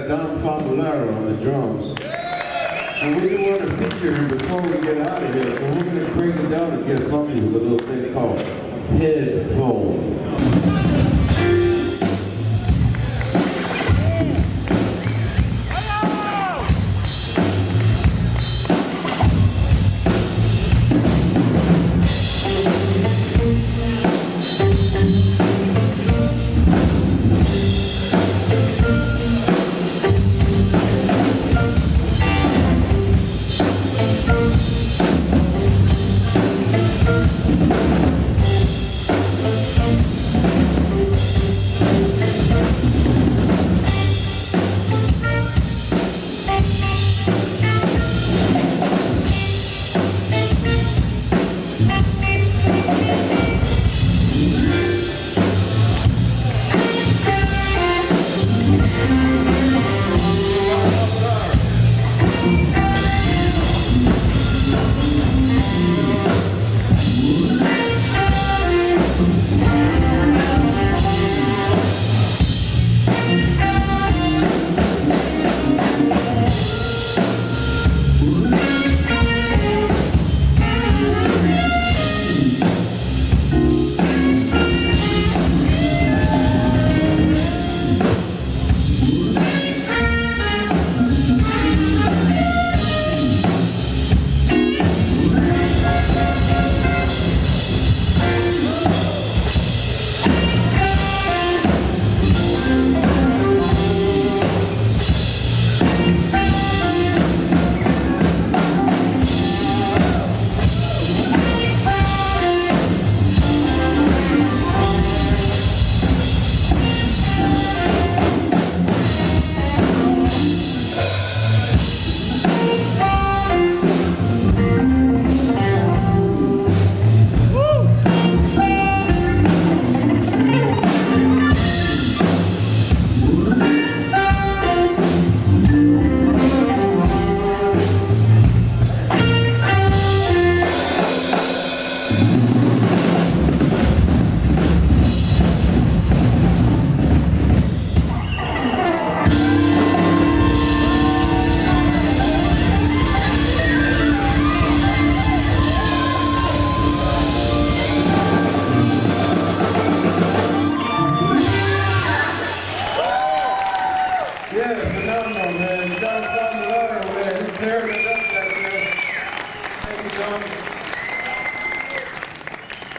Don Famularo on the drums. And we didn't want to feature him before we get out of here, so we're going to break it down again from you with a little thing called headphone.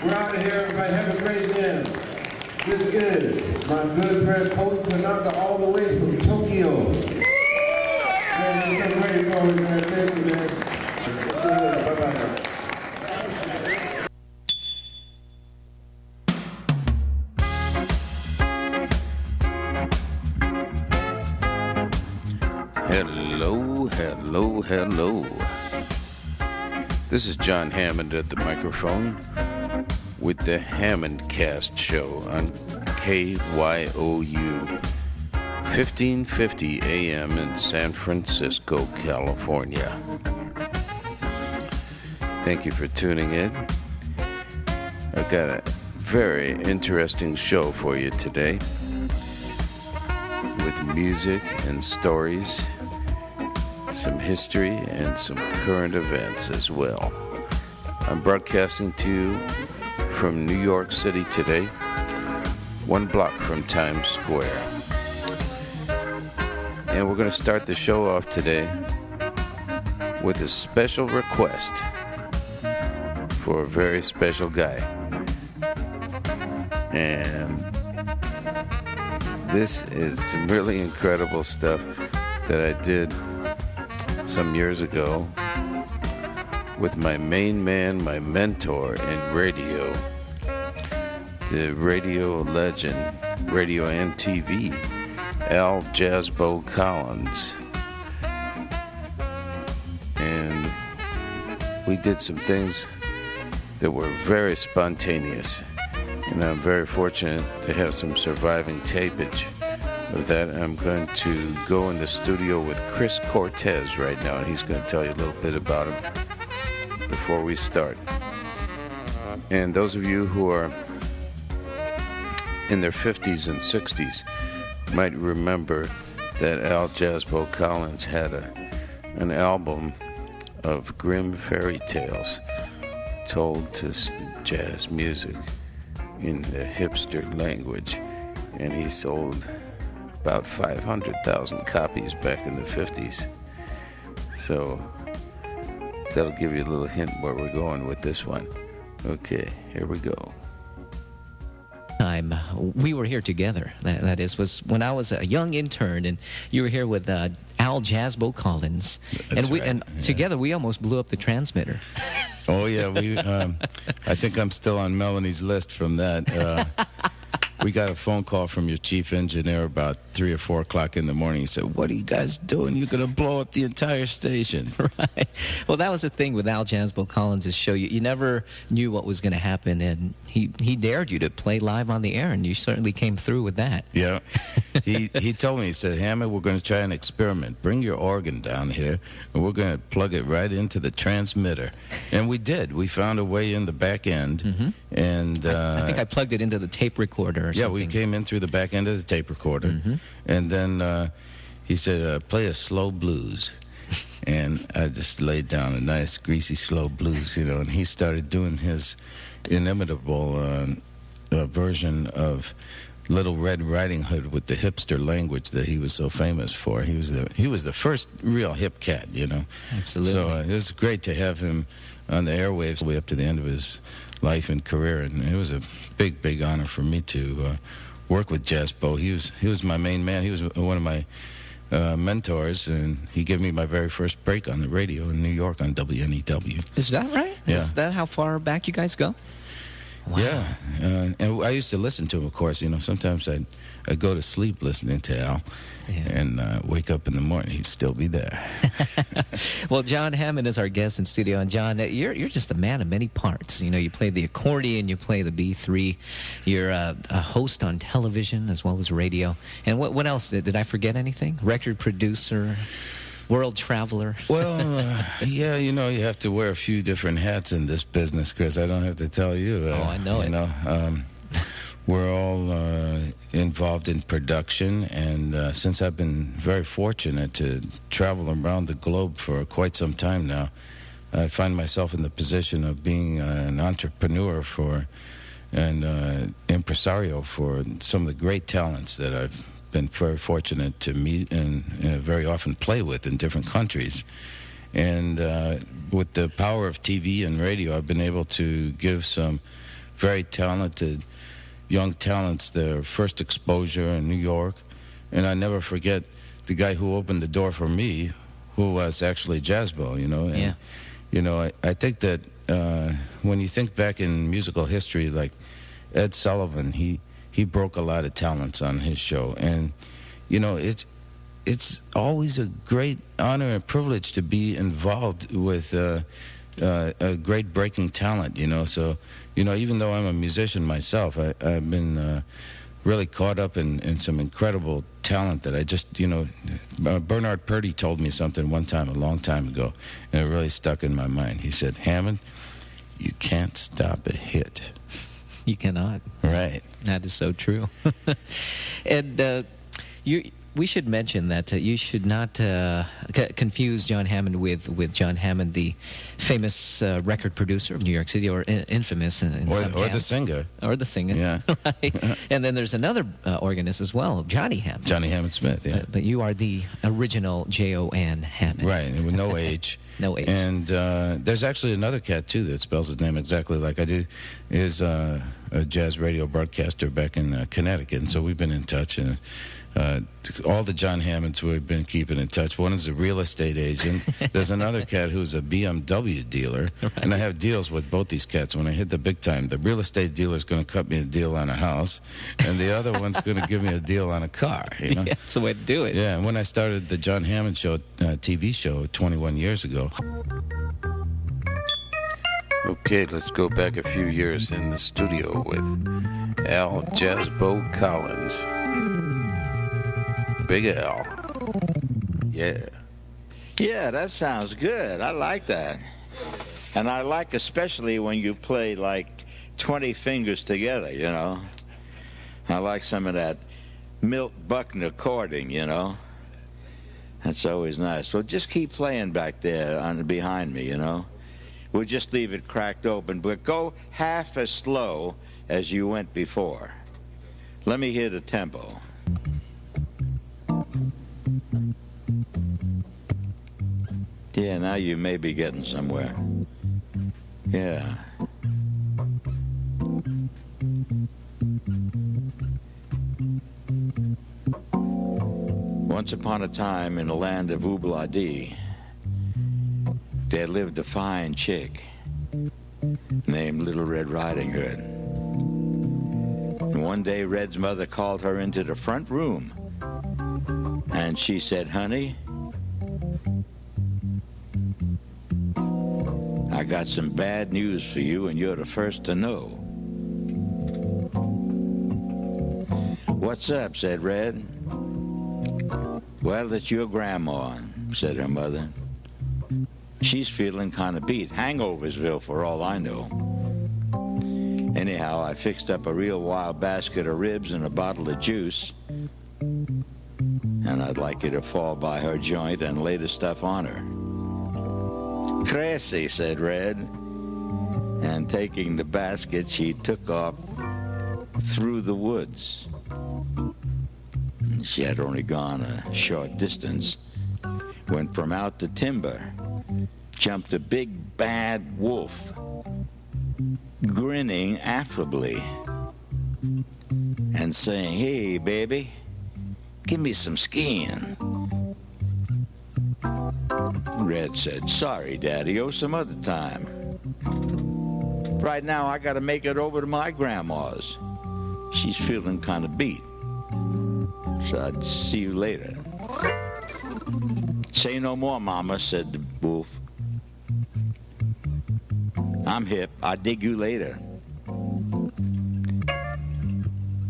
We're out of here. Everybody have a great day. This is my good friend Cody Tanaka all the way from Tokyo. Man, it's so great going, man. Thank you, man. See you later. Bye-bye. Hello. This is Jon Hammond at the microphone with the Hammond Cast Show on KYOU 1550 AM in San Francisco, California. Thank you for tuning in. I've got a very interesting show for you today with music and stories, some history, and some current events as well. I'm broadcasting to you from New York City today, 1 block from Times Square. And we're going to start the show off today with a special request for a very special guy. And this is some really incredible stuff that I did some years ago with my main man, my mentor in radio, the radio legend, radio and TV, Al Jazzbo Collins. And we did some things that were very spontaneous, and I'm very fortunate to have some surviving tapage of that. I'm going to go in the studio with Chris Cortez right now, and he's going to tell you a little bit about him before we start. And those of you who are in their 50s and 60s might remember that Al Jasbo Collins had an album of grim fairy tales told to jazz music in the hipster language, and he sold about 500,000 copies back in the 50s. So that'll give you a little hint where we're going with this one. Okay, here we go. Time we were here together. That was when I was a young intern, and you were here with Al Jasbo Collins, and together we almost blew up the transmitter. Oh yeah, I think I'm still on Melanie's list from that. We got a phone call from your chief engineer about 3 or 4 o'clock in the morning. He said, "What are you guys doing? You're going to blow up the entire station." Right. Well, that was the thing with Al Jasbo Collins' show. You never knew what was going to happen, and he dared you to play live on the air, and you certainly came through with that. Yeah. He told me, he said, "Hammond, we're going to try an experiment. Bring your organ down here, and we're going to plug it right into the transmitter." And we did. We found a way in the back end. Mm-hmm. And I think I plugged it into the tape recorder or something. Yeah, we came in through the back end of the tape recorder. Mm-hmm. And then he said, "Play a slow blues." And I just laid down a nice, greasy, slow blues, and he started doing his inimitable version of Little Red Riding Hood with the hipster language that he was so famous for. He was the first real hip cat, Absolutely. So it was great to have him on the airwaves way up to the end of his life and career, and it was a big, big honor for me to work with Jasbo. He was my main man. He was one of my mentors, and he gave me my very first break on the radio in New York on WNEW. Is that right? Yeah. Is that how far back you guys go? Wow. Yeah, and I used to listen to him, of course. Sometimes I'd go to sleep listening to Al, and wake up in the morning, he'd still be there. Well, Jon Hammond is our guest in studio, and Jon, you're just a man of many parts. You play the accordion, you play the B3, you're a host on television as well as radio. And what else? Did I forget anything? Record producer, world traveler. Well, yeah, you have to wear a few different hats in this business, Chris. I don't have to tell you. I know it. We're all involved in production, and since I've been very fortunate to travel around the globe for quite some time now, I find myself in the position of being an entrepreneur and impresario for some of the great talents that I've been very fortunate to meet and very often play with in different countries. And with the power of TV and radio, I've been able to give some very talented young talents their first exposure in New York. And I never forget the guy who opened the door for me, who was actually Jasbo, And, Yeah. I think that when you think back in musical history, like Ed Sullivan, he broke a lot of talents on his show. And, it's always a great honor and privilege to be involved with a great breaking talent, So, even though I'm a musician myself, I've been really caught up in some incredible talent that I just, Bernard Purdy told me something one time, a long time ago, and it really stuck in my mind. He said, "Hammond, you can't stop a hit." You cannot. Right. That is so true. And we should mention that you should not confuse Jon Hammond with Jon Hammond, the famous record producer of New York City, or infamous in some Or the camps. singer. Or the singer. Yeah. Right. And then there's another organist as well, Johnny Hammond. Johnny Hammond Smith, yeah. But you are the original Jon Hammond. Right, and with no age. No age. And there's actually another cat, too, that spells his name exactly like I do. Is a jazz radio broadcaster back in Connecticut. And so we've been in touch. And all the Jon Hammonds we've been keeping in touch. One is a real estate agent. There's another cat who's a BMW dealer. Right. And I have deals with both these cats. When I hit the big time, the real estate dealer is going to cut me a deal on a house. And the other one's going to give me a deal on a car. Yeah, that's the way to do it. Yeah, and when I started the Jon Hammond Show TV show 21 years ago. Okay, let's go back a few years in the studio with Al Jasbo Collins. Big Al. Yeah. Yeah, that sounds good. I like that. And I like especially when you play like 20 fingers together, I like some of that Milt Buckner chording, That's always nice. Well, just keep playing back there behind me, you know. We'll just leave it cracked open, but go half as slow as you went before. Let me hear the tempo. Yeah, now you may be getting somewhere. Yeah. Once upon a time in the land of Oobladi, there lived a fine chick named Little Red Riding Hood. And one day Red's mother called her into the front room and she said, "Honey, I got some bad news for you and you're the first to know." "What's up?" said Red. "Well, it's your grandma," said her mother. "She's feeling kind of beat. Hangoversville for all I know. Anyhow, I fixed up a real wild basket of ribs and a bottle of juice, and I'd like you to fall by her joint and lay the stuff on her." "Crazy," said Red, and taking the basket, she took off through the woods. She had only gone a short distance when from out the timber jumped a big bad wolf, grinning affably and saying, "Hey, baby, give me some skin." Red said, "Sorry, Daddy-o, some other time. Right now I gotta make it over to my grandma's. She's feeling kind of beat. So I'd see you later." "Say no more, Mama," said the wolf. "I'm hip. I'll dig you later."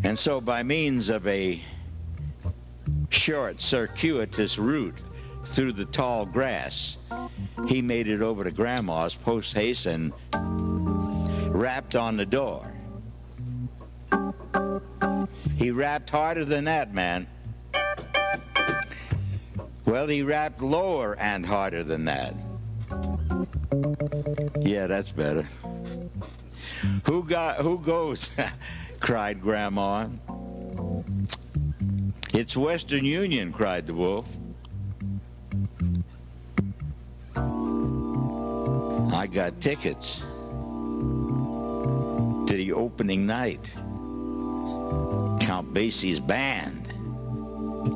And so by means of a short, circuitous route through the tall grass, he made it over to Grandma's post haste and rapped on the door. He rapped harder than that, man. Well, he rapped lower and harder than that. Yeah, that's better. Who goes?" cried Grandma. "It's Western Union," cried the wolf. "I got tickets to the opening night. Count Basie's band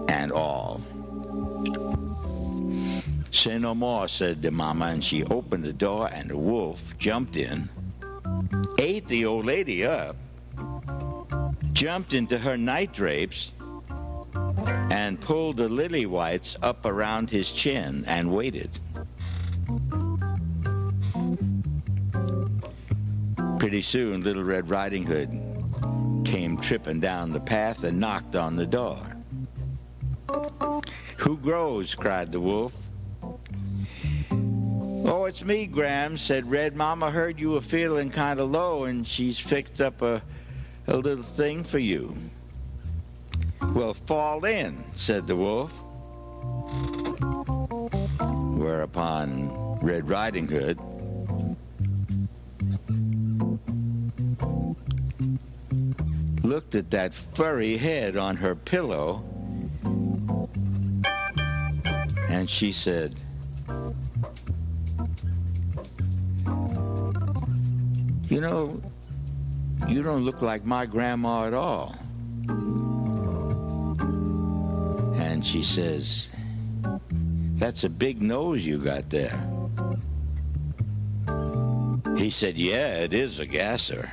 and all." "Say no more," said the mama, and she opened the door and the wolf jumped in, ate the old lady up, jumped into her night drapes, and pulled the lily whites up around his chin and waited. Pretty soon, Little Red Riding Hood came tripping down the path and knocked on the door. "Who grows?" cried the wolf. "Oh, it's me, Gram," said Red. "Mama heard you were feeling kind of low, and she's fixed up a little thing for you." "Well, fall in," said the wolf. Whereupon Red Riding Hood looked at that furry head on her pillow, and she said, "You know, you don't look like my grandma at all." And she says, "That's a big nose you got there." He said, "Yeah, it is a gasser."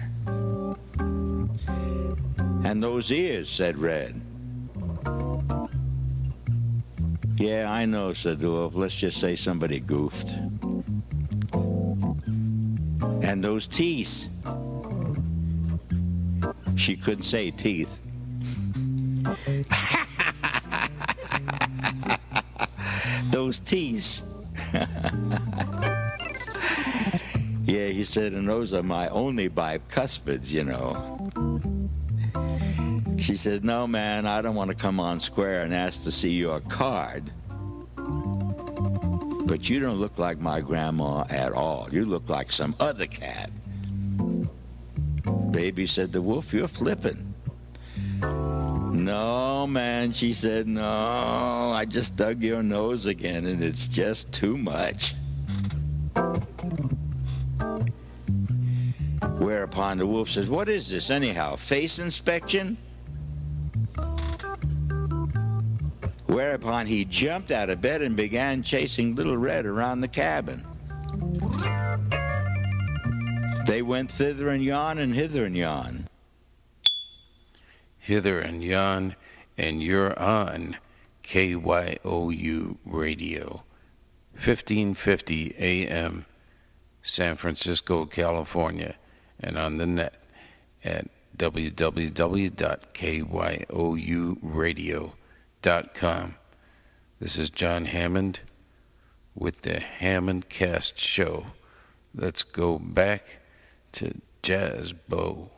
"And those ears," said Red. "Yeah, I know," said the wolf. "Let's just say somebody goofed." "And those teeth." She couldn't say teeth. "Those teeth." "Yeah," he said, "and those are my only bicuspids, you know." She said, "No, man, I don't want to come on square and ask to see your card. but you don't look like my grandma at all. You look like some other cat. Baby said, the wolf, you're flipping. No, man, she said, no, I just dug your nose again, and it's just too much. Whereupon the wolf says, what is this anyhow, face inspection? Whereupon he jumped out of bed and began chasing Little Red around the cabin. They went thither and yon and hither and yon. Hither and yon, and you're on KYOU Radio, 1550 AM, San Francisco, California, and on the net at www.kyouradio.com. This is Jon Hammond with the Hammond Cast Show. Let's go back to Jazz Bo.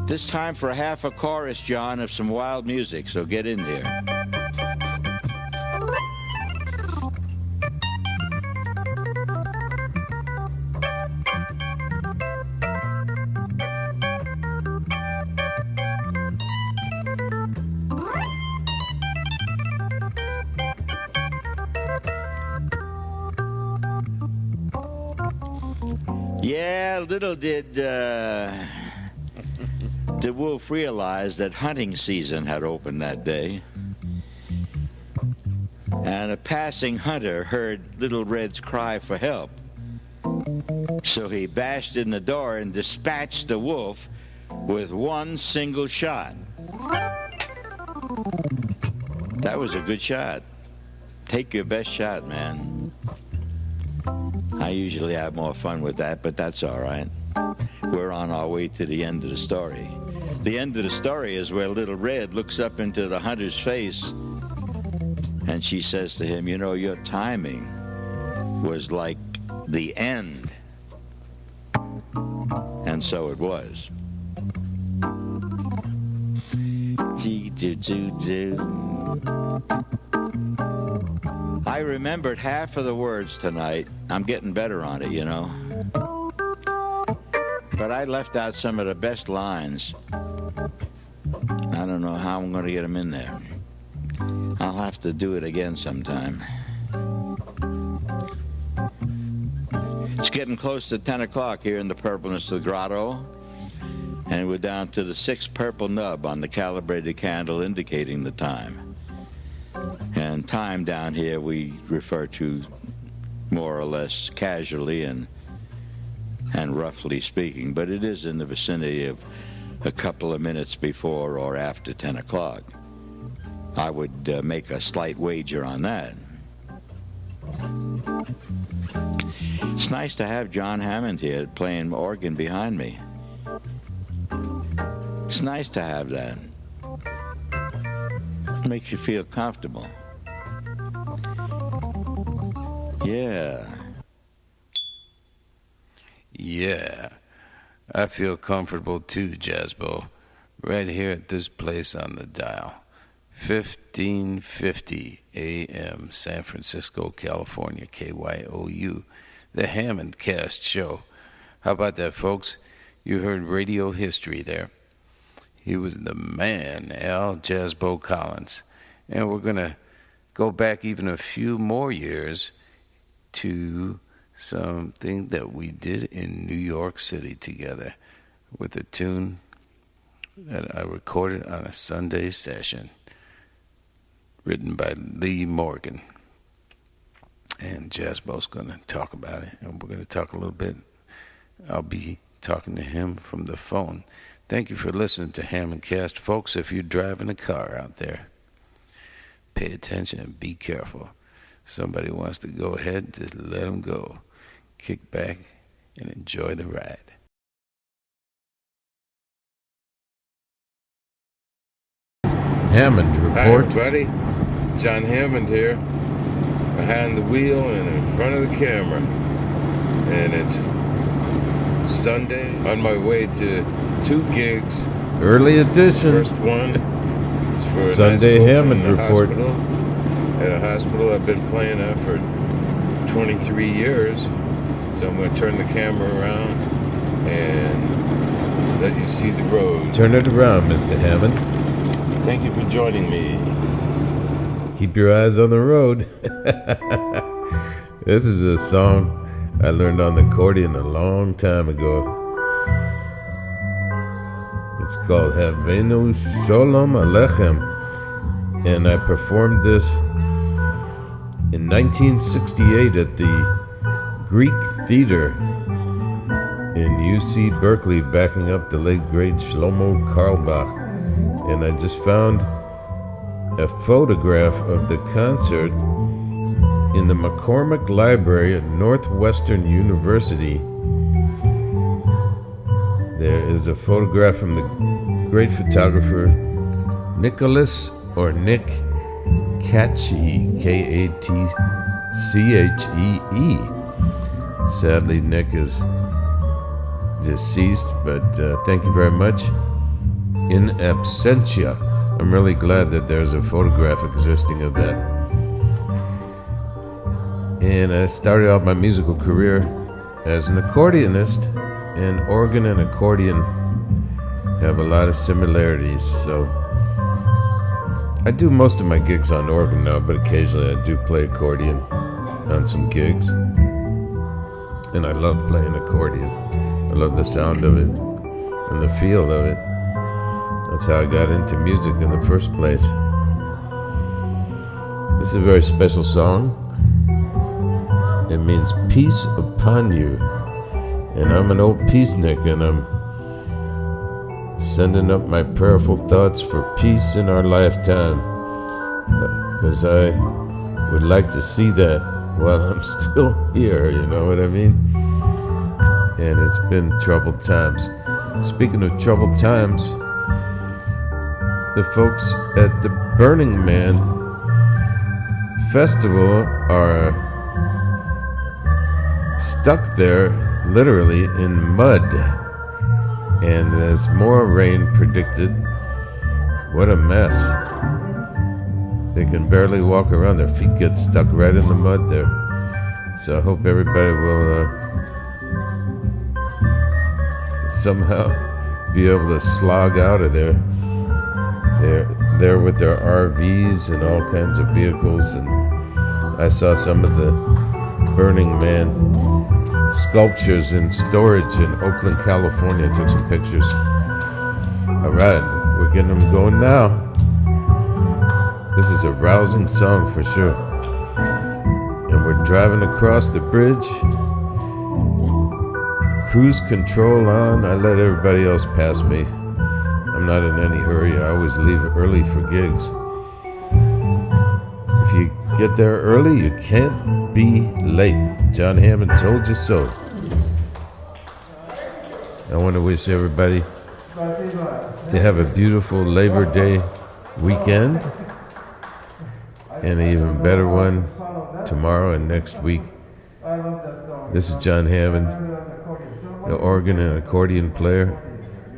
This time for half a chorus, John, of some wild music, so get in there. Yeah, little did the wolf realize that hunting season had opened that day. And a passing hunter heard Little Red's cry for help. So he bashed in the door and dispatched the wolf with one single shot. That was a good shot. Take your best shot, man. I usually have more fun with that, but that's all right. We're on our way to the end of the story. The end of the story is where Little Red looks up into the hunter's face and she says to him, you know, your timing was like the end. And so it was. I remembered half of the words tonight. I'm getting better on it, you know. But I left out some of the best lines. I don't know how I'm going to get them in there. I'll have to do it again sometime. It's getting close to 10 o'clock here in the purpleness of the grotto. And we're down to the 6th purple nub on the calibrated candle indicating the time. And time down here we refer to more or less casually and roughly speaking, but it is in the vicinity of a couple of minutes before or after 10 o'clock. I would make a slight wager on that. It's nice to have Jon Hammond here playing organ behind me. It's nice to have that. It makes you feel comfortable. Yeah. Yeah, I feel comfortable too, Jazzbo, right here at this place on the dial. 1550 AM, San Francisco, California, KYOU, the Hammond Cast Show. How about that, folks? You heard radio history there. He was the man, Al Jazzbo Collins. And we're going to go back even a few more years to something that we did in New York City together with a tune that I recorded on a Sunday session written by Lee Morgan. And Jazzbo's going to talk about it, and we're going to talk a little bit. I'll be talking to him from the phone. Thank you for listening to Hammond Cast. Folks, if you're driving a car out there, pay attention and be careful. Somebody wants to go ahead, just let them go. Kick back and enjoy the ride. Hammond Report. Hi, everybody. Jon Hammond here, behind the wheel and in front of the camera. And it's Sunday, on my way to 2 gigs. Early edition. First one is for a Sunday nice Hammond in a Report. Hospital. At a hospital I've been playing at for 23 years. So I'm going to turn the camera around and let you see the road. Turn it around, Mr. Hammond. Thank you for joining me. Keep your eyes on the road. This is a song I learned on the accordion a long time ago. It's called Havenu Shalom Aleichem. And I performed this in 1968 at the Greek Theater in UC Berkeley, backing up the late great Shlomo Carlebach. And I just found a photograph of the concert in the McCormick Library at Northwestern University. There is a photograph from the great photographer Nicholas or Nick Katchee, Katchee. Sadly, Nick is deceased, but thank you very much. In absentia. I'm really glad that there's a photograph existing of that. And I started out my musical career as an accordionist, and organ and accordion have a lot of similarities. So I do most of my gigs on organ now, but occasionally I do play accordion on some gigs. And I love playing accordion. I love the sound of it and the feel of it. That's how I got into music in the first place. This is a very special song. It means peace upon you. And I'm an old peacenik, and I'm sending up my prayerful thoughts for peace in our lifetime. Because I would like to see that while I'm still here, you know what I mean? And it's been troubled times. Speaking of troubled times, the folks at the Burning Man Festival are stuck there literally in mud, and there's more rain predicted. What a mess. They can barely walk around. Their feet get stuck right in the mud there. So I hope everybody will somehow be able to slog out of there. They're there with their RVs and all kinds of vehicles, and I saw some of the Burning Man sculptures in storage in Oakland, California. I took some pictures. All right, we're getting them going now. This is a rousing song for sure. And we're driving across the bridge. Cruise control on. I let everybody else pass me. I'm not in any hurry. I always leave early for gigs. If you get there early, you can't be late. Jon Hammond told you so. I want to wish everybody to have a beautiful Labor Day weekend, and an even better one tomorrow and next week. This is Jon Hammond, the organ and accordion player,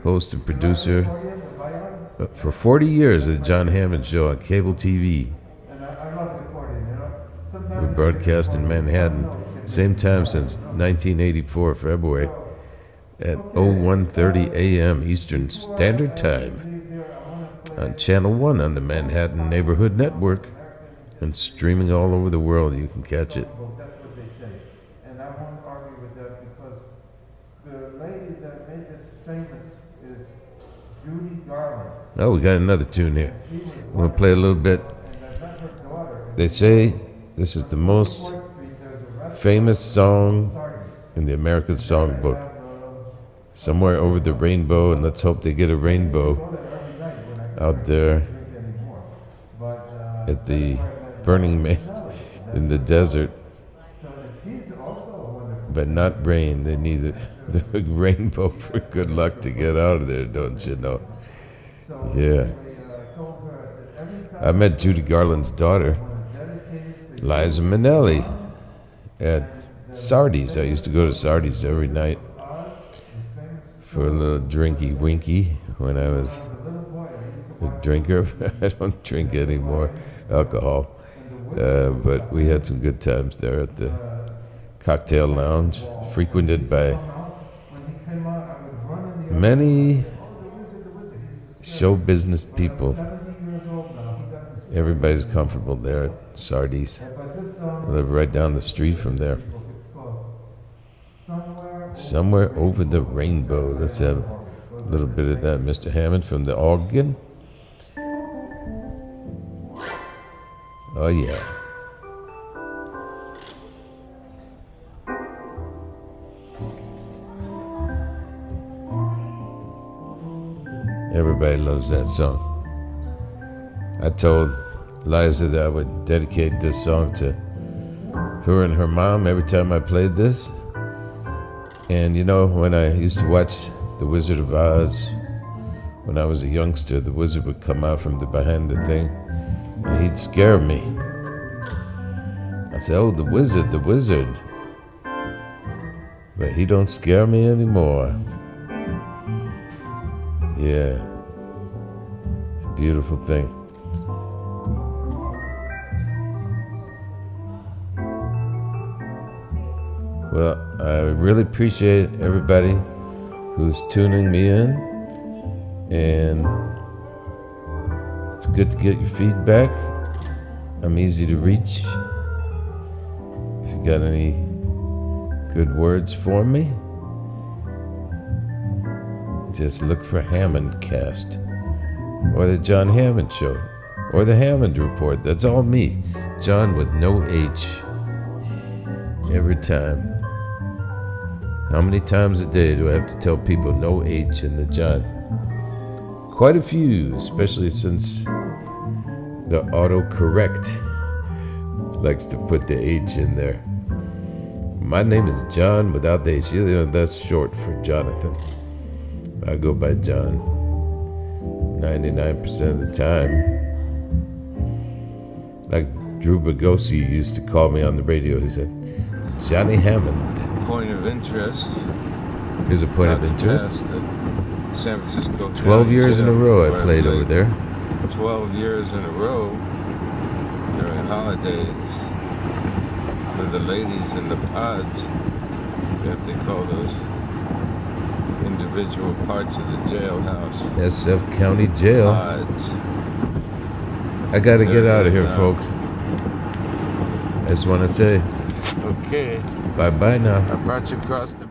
host and producer for 40 years of the Jon Hammond Show on cable TV. We broadcast in Manhattan, same time since 1984, February, at 01:30 a.m. Eastern Standard Time on Channel 1 on the Manhattan Neighborhood Network, and streaming all over the world. You can catch it. That's what they say. And I won't argue with that, because the lady that made this famous is Judy Garland. Oh, we got another tune here. I'm going to play a little bit. They say this is the most famous song in the American Songbook. Somewhere over the rainbow, and let's hope they get a rainbow out there at the Burning Man in the desert. But not rain. They need the rainbow for good luck to get out of there, don't you know? Yeah. I met Judy Garland's daughter, Liza Minnelli, at Sardi's. I used to go to Sardi's every night for a little drinky winky when I was a drinker. I don't drink anymore, alcohol. But we had some good times there at the cocktail lounge frequented by many show business people. Everybody's comfortable there at Sardi's. I live right down the street from there. Somewhere over the rainbow. Let's have a little bit of that, Mr. Hammond, from the organ. Oh, yeah. Everybody loves that song. I told Liza that I would dedicate this song to her and her mom every time I played this. And you know, when I used to watch The Wizard of Oz, when I was a youngster, the wizard would come out from behind the thing and he'd scare me. I said, oh, the wizard. But he don't scare me anymore. Yeah. It's a beautiful thing. Well, I really appreciate everybody who's tuning me in, and it's good to get your feedback. I'm easy to reach. If you got any good words for me, just look for Hammond Cast, or the Jon Hammond Show, or the Hammond Report. That's all me, John with no H, every time. How many times a day do I have to tell people no H in the John? Quite a few, especially since the autocorrect likes to put the H in there. My name is John without the H. You know, that's short for Jonathan. I go by John 99% of the time. Like Drew Bogosi used to call me on the radio. He said, Johnny Hammond. Point of interest. Here's a point of interest. San Francisco 12 years in a row I played over there. 12 years in a row during holidays for the ladies in the pods. What they call those individual parts of the jailhouse. SF County Jail. Pods. I gotta get out of here, folks. I just want to say Okay. bye-bye now. I brought you across the